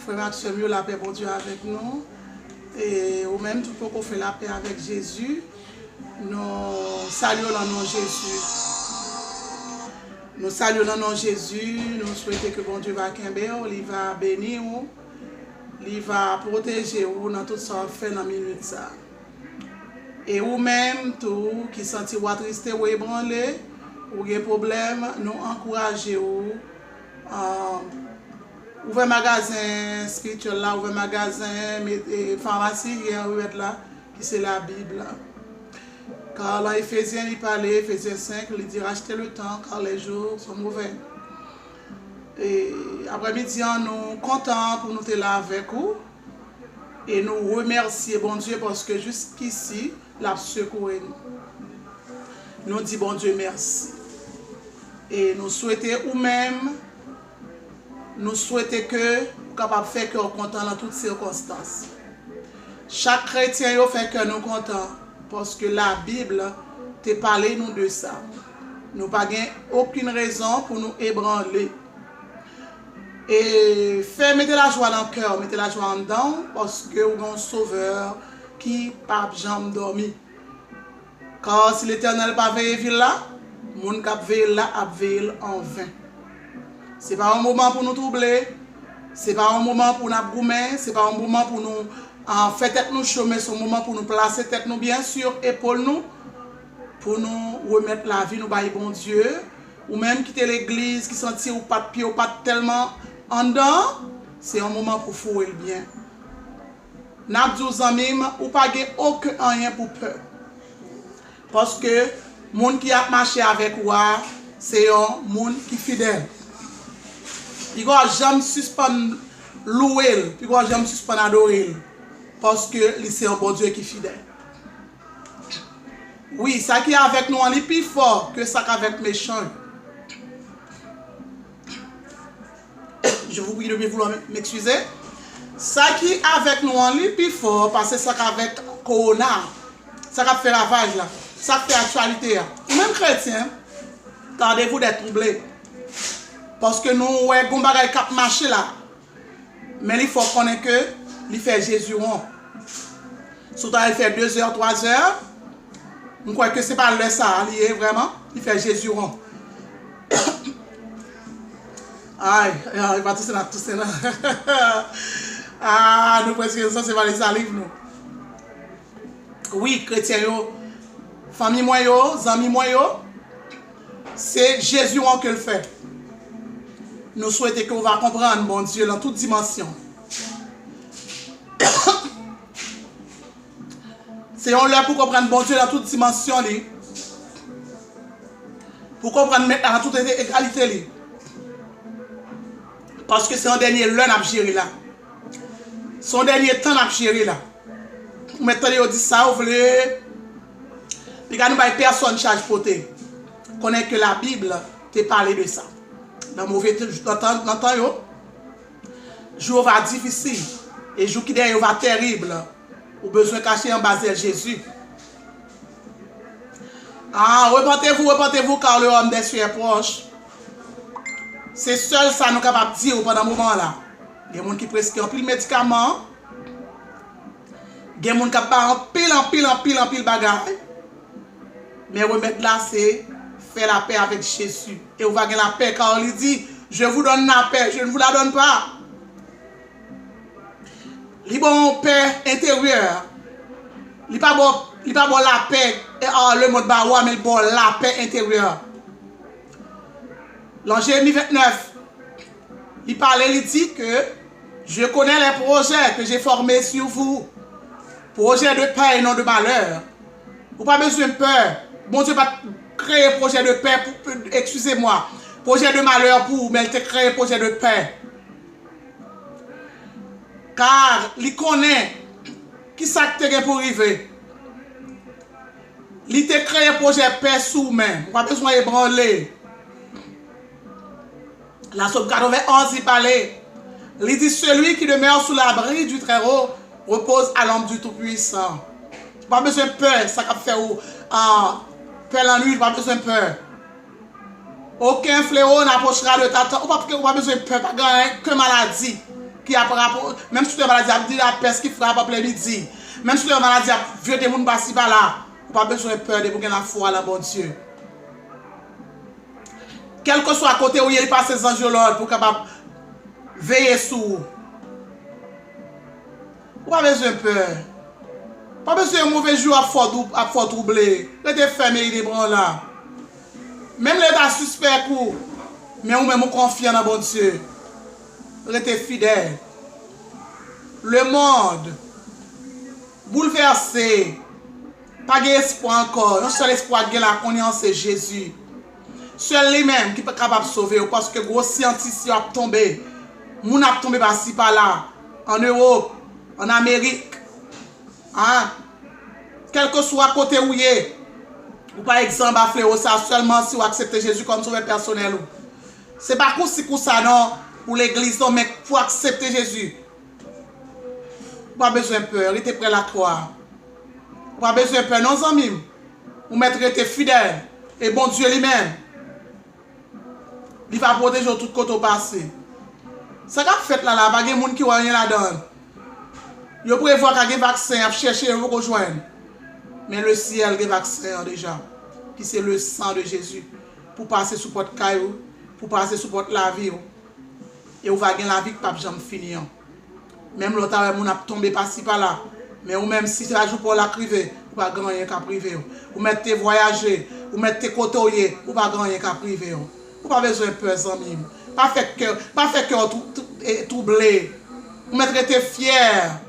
Frère Maxime, la paix pour Dieu avec nous. Et ou même tout pour qu'on fait la paix avec Jésus. Nous saluons le nom de Jésus. Nous saluons le nom de Jésus. Nous souhaitons que bon Dieu va camber, il va bénir, il va protéger dans tout ça fait dans la minute ça. Et ou même tout qui senti ou attristé ou ébranlé ou des problèmes, nous encourageons ouvrir magasin spirituel là, ouvrir magasin pharmacie là qui c'est la Bible. Car dans Éphésiens il parlait, Éphésiens 5, il dit rachetez le temps car les jours sont mauvais. Et après-midi nous contents pour nous être là avec vous et nous remercier bon Dieu parce que jusqu'ici l'a secouru nous. Nous dit bon Dieu merci. Et nous souhaitons ou même nous souhaitons que vous capable de faire cœur content dans toutes circonstances. Chaque chrétien fait que nous content parce que la Bible te parlé nous de ça. Nous n'avons pas aucune raison pour nous ébranler. Et mettez la joie dans le cœur, mettez la joie en dedans parce que vous avez un sauveur qui n'a jamais dormi. Car si l'Éternel n'a pas veillé là, le monde qui a veillé là a veillé en vain. Ce n'est pas un moment pour nous troubler, ce n'est pas un moment pour nous goumer, ce n'est pas un moment pour nous faire tête nous chômer, c'est un moment pour nous placer tête nous bien sûr, épaule nous, pour nous remettre la vie, nous bailler bon Dieu, ou même quitter l'église qui sentit ou pas de pied ou pas tellement en dedans, c'est un moment pour fouer le bien. N'a dit amis, ou pas aucun rien pour peur. Parce que le monde qui a marché avec moi, c'est un monde qui est fidèle. Il ne va jamais suspendre louer, il ne va jamais suspendre adorer. Parce que c'est un bon Dieu qui est fidèle. Oui, ça qui est avec nous, on est plus fort que ça qui est avec les méchants. Je vous prie de bien vouloir m'excuser. Ça qui est avec nous, on est plus fort parce que ça qui est avec Corona, ça qui fait ravage là, ça fait actualité là. Même chrétien, tardez-vous d'être troublé. Parce que nous, ouais, on va cap marcher là. Mais il faut connaître que il fait Jésus rond. Surtout il fait 2 heures, 3 heures. Je crois que ce n'est pas le ça, il est vraiment, il fait Jésus rond. Aïe, il va tousser là. Ah, nous presque ça, c'est pas les salives, nous. Oui, chrétiens, famille moi, amis moi, c'est Jésus rond que le fait. Nous souhaitons que vous va comprendre, mon Dieu, dans toute dimension. C'est un lieu pour comprendre bon Dieu dans toute dimension. Pour comprendre maintenant dans toute égalité. Parce que c'est un dernier lieu à gérer là. C'est un dernier temps à gérer là. Maintenant, on dit ça, vous voulez. Puis quand nous avons personne charge pour te. Connaît que la Bible te parle de ça. Dans le mauvais temps, jour va difficile. Et jour qui derrière va terrible. Ou besoin cacher en bas de Jésus. Ah, repentez-vous car le homme des cieux est proche. C'est seul ça nous capable de dire pendant ce moment-là. Il y a des gens qui prescrivent un pile médicament. Il y a des gens qui ont pile bagaille. Mais remettre là, c'est faire la paix avec Jésus. Et vous avez la paix car il dit, je vous donne la paix, je ne vous la donne pas. Il bon paix intérieure. Il pas bon la paix le mot de baroua mais il bon la paix intérieure. Dans Jérémie 29, il parlait, il dit que je connais les projets que j'ai formés sur vous. Projets de paix et non de malheur. Vous n'avez pas besoin de peur. Bon Dieu va créer un projet de paix pour, excusez-moi, projet de malheur pour vous, mais il t'a créé un projet de paix. Car il connaît qui ça que pour arriver. Il t'a créé un projet de paix sous-main. Vous n'avez pas besoin d'ébranler. La Somme 91 y parlait. Il dit celui qui demeure sous l'abri du Très-Haut repose à l'ombre du Tout-Puissant. Pas besoin de peur, ça fait peur la nuit, pas besoin de peur. Aucun fléau n'approchera de ta tente. Pas besoin de peur, pas que maladie qui a rapport, même si tu es maladie, dit la peste qui frappe après midi. Même si tu es maladie, vieux des gens passent par là. Pas besoin de peur de pour la foi là, bon Dieu. Quel que soit à côté où il passe ces anges là pour capable veiller sur vous. Pas besoin de peur. Pas besoin de mauvais jour à fort troubler. Restez fermé les bras là. Même l'état suspect pour, mais ou même confiant dans bon Dieu. Restez fidèle. Le monde bouleversé. Pas d'espoir encore. Un seul espoir que la connaissance c'est Jésus. Seul lui-même qui peut capable de sauver parce que gros scientifiques ont tombé. Moun a tombé par-ci par-là. En Europe, en Amérique. Hein? Quel que soit côté où il est. Ou par exemple, à fléau ça seulement si vous acceptez Jésus comme sauveur personnel. C'est pas pour ça non. Pour l'église non, mais pour accepter Jésus. Pas besoin de peur. Il était prêt à la croix. Pas besoin de peur, non, amis. Vous mettrez fidèle. Et bon Dieu lui-même, il va protéger tout côté au passé. Ça qu'a fait là, pas de gens qui ont rien là-dedans. Vous pouvez voir qu'il y a des vaccins à chercher et vous rejoindre. Mais le ciel, il y a des vaccins déjà. Qui c'est le sang de Jésus. Pour passer sous votre caillou, pour passer sous votre la vie. Et vous va gagner la vie que pas jamais finir. Même l'autre, on a tombé par-ci par-là. Mais ou même si c'est la jour pour la priver, vous ne pouvez pas gagner qu'à priver. Vous mettez voyager, vous mettez côtoyer, vous ne pouvez pas gagner qu'à priver. Vous n'avez pas besoin de peur, amis. Pas fait cœur troublé. Vous mettez fier.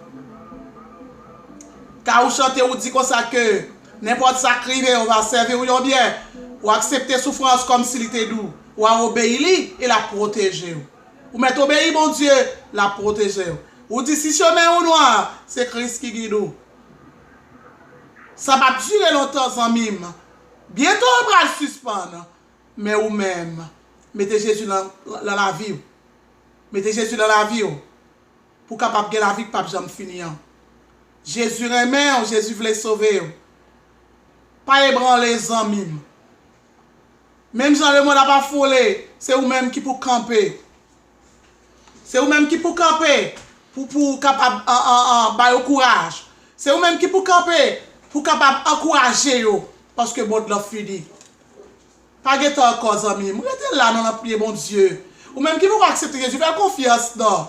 Car vous chantez ou dites comme ça que n'importe ça crive, on va servir ou bien. Ou accepter souffrance comme s'il était doux. Ou obéir et la protéger. Vous mettez obéir, mon Dieu, la protéger. Ou dit si chemin ou noir, c'est Christ qui guide. Ça va durer longtemps en mime. Bientôt on va le suspendre. Mais ou même, mettez Jésus dans la vie. Mettez Jésus dans la vie. Pour capable de la vie, pas jamais finir. Jésus aimait, Jésus voulait sauver. Pas ébranler les amis. Même si le monde n'a pas foulé, c'est vous-même qui pour camper. C'est vous-même qui pour camper. Pour capable au courage. C'est vous-même qui pour camper. Pour capable encourager. Parce que bon, l'a fini. Pas de temps encore, amis. Vous êtes là, dans la prière, mon Dieu. Ou même qui vous accepter Jésus, faites confiance, non.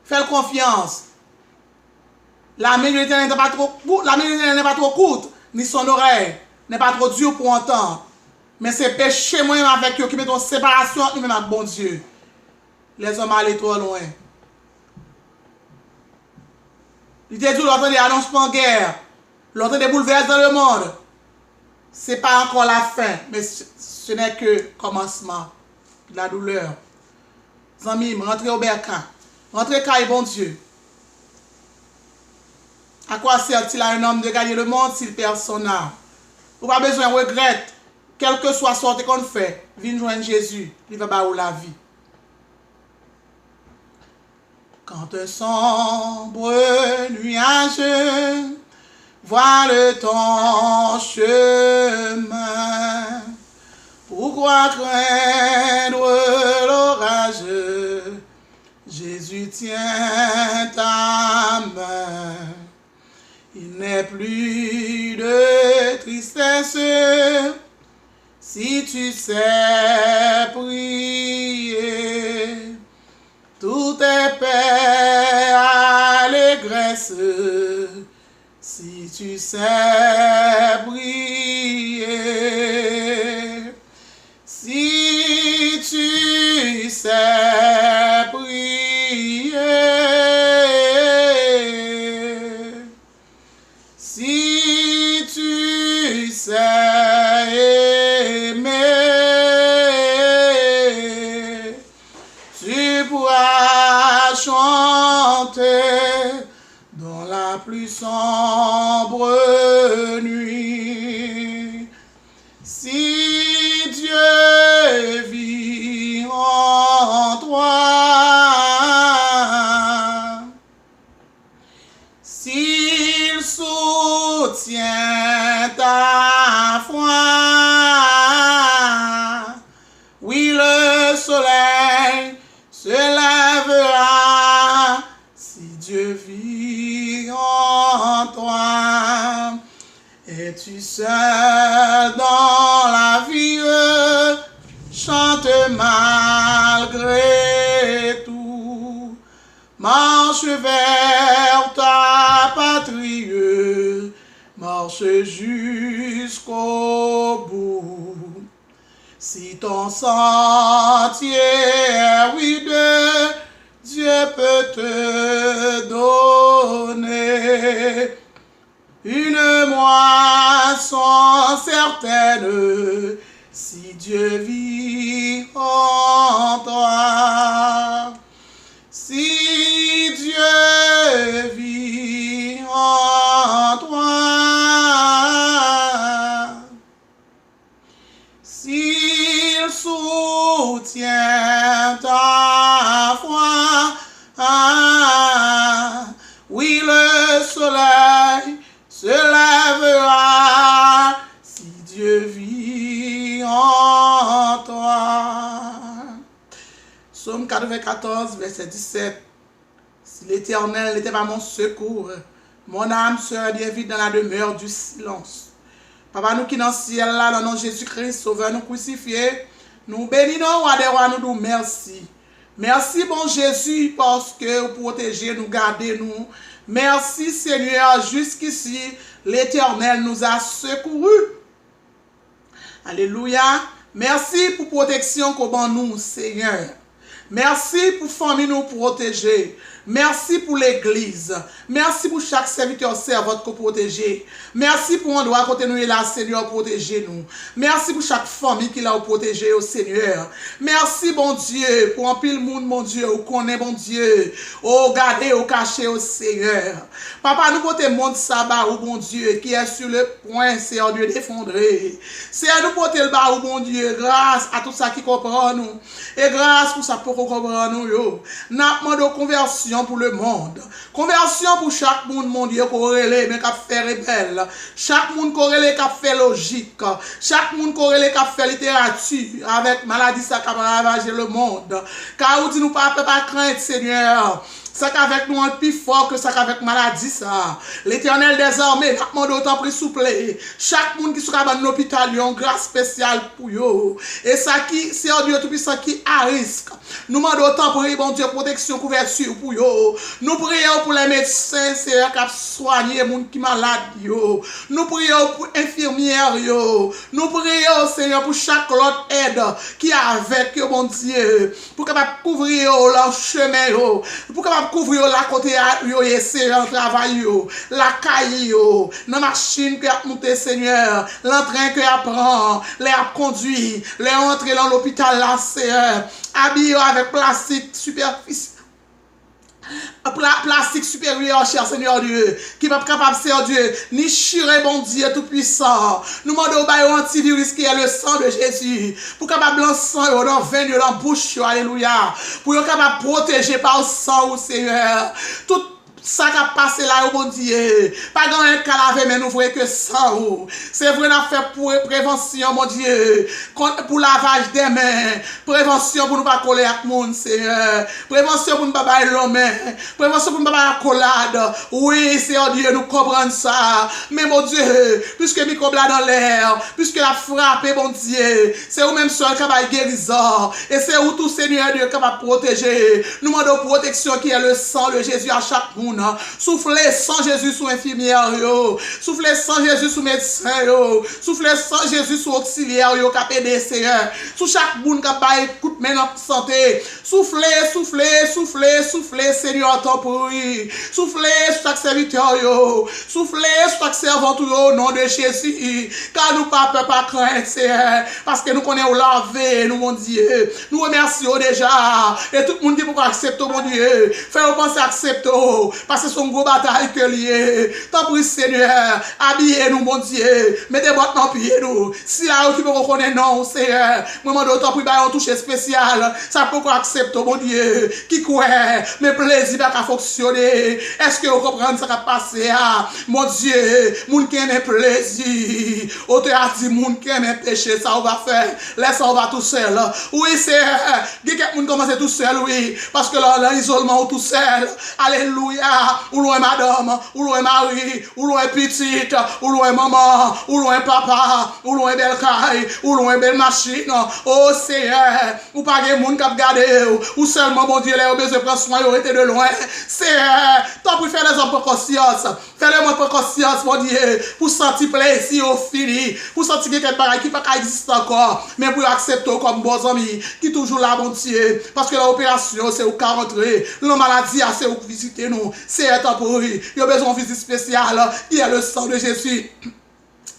Faites confiance. La main de l'Éternel n'est pas trop courte, ni son oreille n'est pas trop dure pour entendre. Mais c'est péché moi avec eux qui mettent en séparation entre nous-mêmes avec bon Dieu. Les hommes allaient trop loin. Il dit l'autre des annoncements de guerre, l'autre des bouleversements dans le monde. Ce n'est pas encore la fin, mais ce n'est que commencement de la douleur. Amis, rentrez au bercain. Rentrez car bon Dieu. À quoi sert-il à un homme de gagner le monde s'il perd son âme? Vous n'avez pas besoin de regret. Quel que soit sorte qu'on fait, viens joindre Jésus, il va vous la vie. Quand un sombre nuage voile ton chemin, pourquoi craindre l'orage? Jésus tient ta main. Il n'est plus de tristesse si tu sais prier. Tout est paix, allégresse si tu sais prier. Si tu sais prier. Si tu sais aimer, tu pourras chanter dans la plus sombre nuit. Si Dieu vit en toi, s'il soutient ta foi, oui, le soleil suis seul dans la vie, chante malgré tout. Marche vers ta patrie, marche jusqu'au bout. Si ton sentier est rude, Dieu peut te donner une moisson certaine, si Dieu vit en toi. Si Dieu vit en toi, s'il soutient ta foi, oui, le soleil se lèvera, si Dieu vit en toi. Psaume 94, verset 17. Si l'Éternel n'était pas mon secours, mon âme serait bien vite dans la demeure du silence. Papa, nous qui dans le ciel là, dans le nom de Jésus-Christ, Sauveur, nous crucifiés, nous bénissons, roi des rois, nous disons merci. Merci, bon Jésus, parce que vous protégez, nous gardez nous. Merci, Seigneur, jusqu'ici, l'Éternel nous a secourus. Alléluia. Merci pour protection qu'on nous, Seigneur. Merci pour famille nous protéger. Merci pour l'église. Merci pour chaque serviteur servante qu'on protégé. Merci pour l'endroit côté nous est là, Seigneur, protéger nous. Merci pour chaque famille qui l'a protégé au Seigneur. Merci, bon Dieu, pour un pile monde, mon Dieu, ou connaît, bon Dieu. Oh, gardez, au caché au Seigneur. Papa, nous portons monde sabbat, au bon Dieu, qui est sur le point, Seigneur Dieu, d'effondrer. Seigneur, nous portons le bas, au bon Dieu, grâce à tout ça qui comprend nous. Et grâce pour ça pour qu'on comprenne nous, yo. Nous demandons conversion pour le monde. Conversion pour chaque monde, mon Dieu, qu'on relève, mais qui fait rebelle. Chaque monde qu'on relève, qui fait logique. Chaque monde qu'on relève, qui fait littérature. Avec maladie, ça qui a ravagé le monde. Car vous dites, nous pas craindre, Seigneur. Ça qu'avec nous est plus fort que ça qu'avec maladie ça. L'Éternel des armées, nous demandons autant pris souple. Chaque monde qui sera dans l'hôpital, il a une grâce spéciale pour eux. Et ça qui, c'est un Dieu tout-puissant qui a risque. Nous demandons autant pour bon Dieu, protection, couverture pour eux. Nous prions pour les médecins, c'est eux qui soignent les gens qui sont malades. Nous prions pour les infirmières. Nous prions, Seigneur, pour chaque autre aide qui est avec eux, bon Dieu. Pour capable couvrir leur chemin. Pour capable couvrir la côté yo essayer en travail yo la caille yo dans machine que a monté Seigneur l'entrain que apprend les a conduit les entrer dans l'hôpital là Seigneur habillé avec plastique superficie plastique supérieur, cher Seigneur Dieu, qui va pas capable, Seigneur Dieu, ni chirer, bon Dieu tout-puissant. Nous demandons au antivirus qui est le sang de Jésus, pour capable le sang, dans le veine, dans la bouche, alléluia, pour capable protéger par le sang, Seigneur, tout ça qui a passé là, au bon Dieu. Pas dans un calavé, mais nous voyons que ça. C'est vrai, nous fait pour prévention, mon Dieu. Pour lavage des mains. Prévention pour ne pas coller avec le monde, Seigneur. Prévention pour ne pas bailler l'homme. Prévention pour ne pas bailler la collade. Oui, Seigneur Dieu, nous comprenons ça. Mais mon Dieu, puisque le microbe là dans l'air, puisque la frappe, mon Dieu, c'est vous-même seul qui va guérison. Et c'est vous tout, Seigneur Dieu, qui va protéger. Nous demandons protection qui est le sang de Jésus à chaque monde. Soufflez sans Jésus sous infirmière yo. Soufflez sans Jésus sous médecin yo. Soufflez sans Jésus sous auxiliaire yo KPD Seigneur. Sous chaque monde qui a pas écoute maintenant santé. Soufflez, soufflez, soufflez, soufflez Seigneur ton bruit. Soufflez sur chaque serviteur yo. Soufflez sur chaque servante yo au nom de Jésus. Car nous pas peur pas craindre Seigneur. Parce que nous connaissons laver nous mon Dieu. Nous remercions déjà. Et tout le monde dit pourquoi accepter mon Dieu. Fais-nous penser accepter. Parce que c'est une grosse bataille que lié. Tant pis Seigneur, habillez-nous mon Dieu. Mettez votre dans pied nous. Si là qui peut reconnaître non Seigneur. Moi demande autant pour un toucher spécial. spécial. Ça peut qu'on accepte, mon Dieu, qui croit, mes plaisirs va fonctionner. Est-ce que vous comprenez ça va passer? Mon Dieu, moun qui aime plaisir. On te a dit, moun qui aime péché, ça on va faire. Laisse on va tout seul. Oui, c'est, quelqu'un moun commence tout seul, oui. Parce que là, l'isolement, tout seul. Alléluia. Ou loin madame, ou loin mari, ou loin petite, ou loin maman, ou loin papa, ou loin belle caille, ou loin belle machine. Oh Seigneur, ou pas de monde qui a gardé, ou seulement mon Dieu, les besoin de prendre soin, ils été de loin. Seigneur, tant pour faire les hommes pour conscience, faire les hommes pour conscience, mon Dieu, pour sentir plaisir au fini, pour sentir quelque chose qui pas existe encore, mais pour accepter comme bons amis, qui toujours là, mon Dieu, parce que l'opération, c'est au cas rentrer, la maladie, c'est au visiter nous, c'est un temps pour eux, il y a besoin de visite spéciale, qui est le sang de Jésus.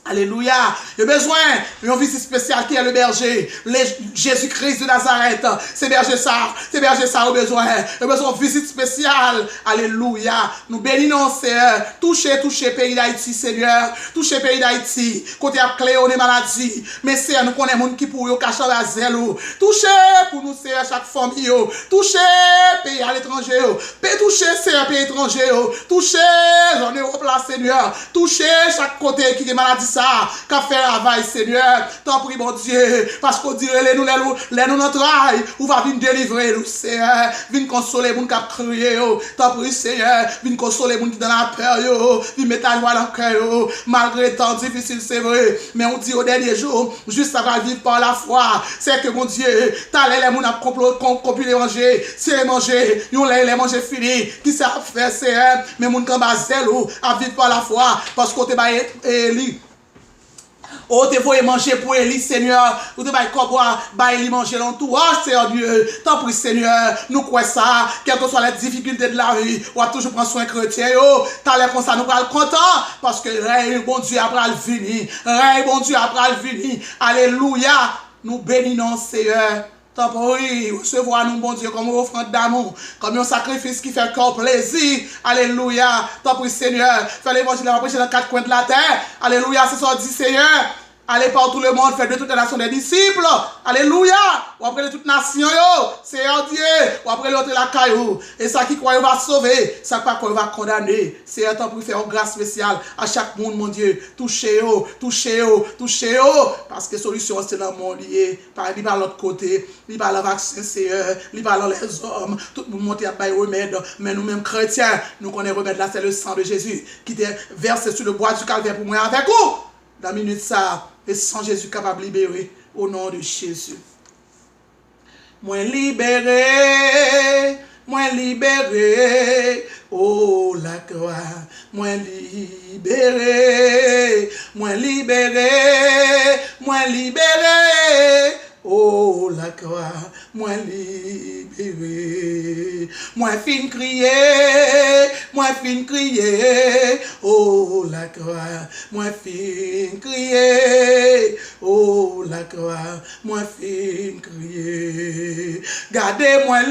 Alléluia. Il y a besoin d'une visite spéciale qui est le berger. Jésus-Christ de Nazareth. C'est berger ça au besoin. Il y a besoin d'une visite spéciale. Alléluia. Nous bénissons, Seigneur. Touchez pays d'Haïti, Seigneur. Touchez pays d'Haïti. Côté à clé, on est maladie. Mais Seigneur, nous connaissons les gens qui pour cacher la zèle. Touchez pour nous, Seigneur, chaque famille. Touchez pays à l'étranger. Touchez, Seigneur, pays étranger. Touchez, j'en ai au place, Seigneur. Touchez chaque côté qui est maladie. Ça, qu'a fait travail, Seigneur, t'en prie, mon Dieu, parce qu'on dirait les nous notre travail, ou va venir délivrer nous, Seigneur, venir consoler les gens qui ont crié, t'en prie, Seigneur, venir consoler les gens qui sont dans la peur, venir mettre la joie dans le cœur, malgré tant difficile, c'est vrai, mais on dit au dernier jour, juste ça va vivre par la foi, c'est que mon Dieu, t'as les gens qui ont pu les manger, c'est manger, ils ont les manger fini, qui savent faire, Seigneur, mais les gens qui ont basé, à vivre par la foi, parce qu'on te va élu. Oh, te voyez manger pour Élie, Seigneur. Ou te bailler quoi, bailler manger l'entourage, Seigneur Dieu. Tant pis, Seigneur. Nous croyons ça. Quelles que soient les difficultés de la vie, on va toujours prendre soin chrétien. T'as l'air comme ça, nous allons content. Parce que règne, bon Dieu, après le venir. Règne, bon Dieu, après le venir. Alléluia. Nous bénissons, Seigneur. Tant pis, recevoir nous, bon Dieu, comme une offrande d'amour, comme un sacrifice qui fait corps plaisir. Alléluia. Tant pis, Seigneur. Fais l'évangile, on va prêcher dans 4 coins de la terre. Alléluia. C'est ça, dit Seigneur. Allez par tout le monde, faites de toute la nation des disciples. Alléluia. Ou après de toute nation, Seigneur Dieu. Ou après l'autre la caillou. Et ça qui croit va sauver. Ça pas qu'on va condamner. C'est un temps pour faire une grâce spéciale à chaque monde, mon Dieu. Touchez-vous, touchez-vous, touchez-vous. Parce que la solution, c'est dans le monde lié. Par l'autre côté. Il va le vaccin, Seigneur. Il va les hommes. Tout le monde monte à bailler remède. Mais nous-mêmes chrétiens, nous connaissons remède là, c'est le sang de Jésus qui était versé sur le bois du calvaire pour moi avec vous. Dans la minute ça, et sans Jésus capable de libérer au nom de Jésus. Moi libéré, oh la croix, moi libéré, oh la croix, moi libéré, moi fin crier, oh la croix, moi fin crier, oh la croix, moi fin crier, gardez-moi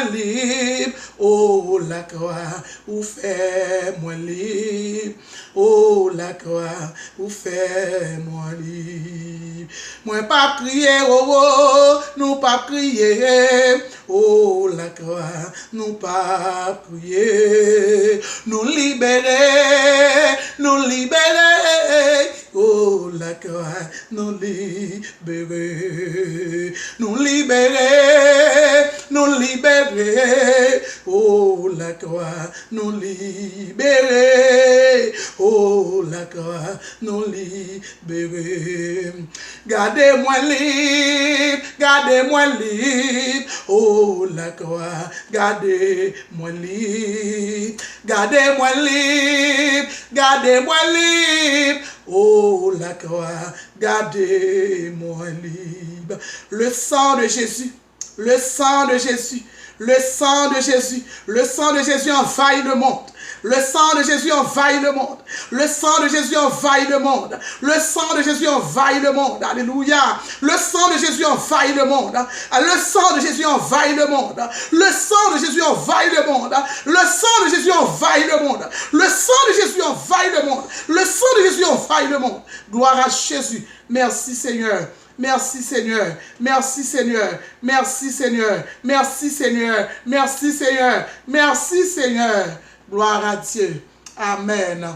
libre, oh la croix, ou fais-moi libre, oh la croix, ou fais-moi libre. Moi pas crier, oh, nous pas crier, oh la croix, nous pas crier, nous libérer, oh la croix, nous libérer, oh la croix, nous libérer, oh la croix, nous libérer. Gardez-moi libre, oh la croix, gardez-moi libre, oh la croix, gardez-moi libre. Le sang de Jésus, le sang de Jésus, le sang de Jésus, le sang de Jésus envahit le monde. Le sang de Jésus envahit le monde. Le sang de Jésus envahit le monde. Le sang de Jésus envahit le monde. Alléluia. Le sang de Jésus envahit le monde. Le sang de Jésus envahit le monde. Le sang de Jésus envahit le monde. Le sang de Jésus envahit le monde. Le sang de Jésus envahit le monde. Le sang de Jésus envahit le monde. Gloire à Jésus. Merci Seigneur. Merci Seigneur. Merci Seigneur. Merci Seigneur. Merci Seigneur. Merci Seigneur. Merci Seigneur. Gloire à Dieu. Amen.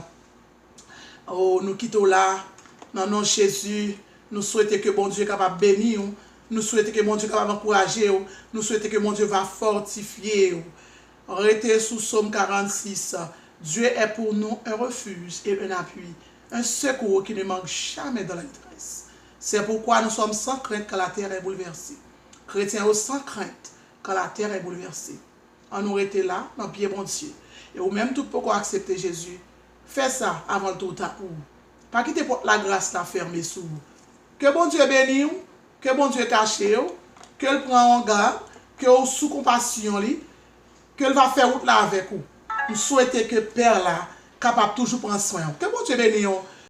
Oh, nous quittons là. Dans le nom de Jésus, nous souhaitons que bon Dieu est capable de bénir. Nous souhaitons que mon Dieu est capable d'encourager. Nous souhaitons que mon Dieu va fortifier. Arrêtez sous Psaume 46. Dieu est pour nous un refuge et un appui, un secours qui ne manque jamais dans la détresse. C'est pourquoi nous sommes sans crainte quand la terre est bouleversée. Chrétiens sans crainte quand la terre est bouleversée. On nous était là, dans le pied bon Dieu. Et ou même tout pourquoi accepter Jésus, fais ça avant tout à pour. Pas quitter la grâce la fermer sous vous. Que bon Dieu bénisse, que bon Dieu cache, que le prend en garde, que sous compassion, que le va faire route là avec vous. Nous souhaitons que Père là, capable toujours prendre soin. Que bon Dieu bénisse.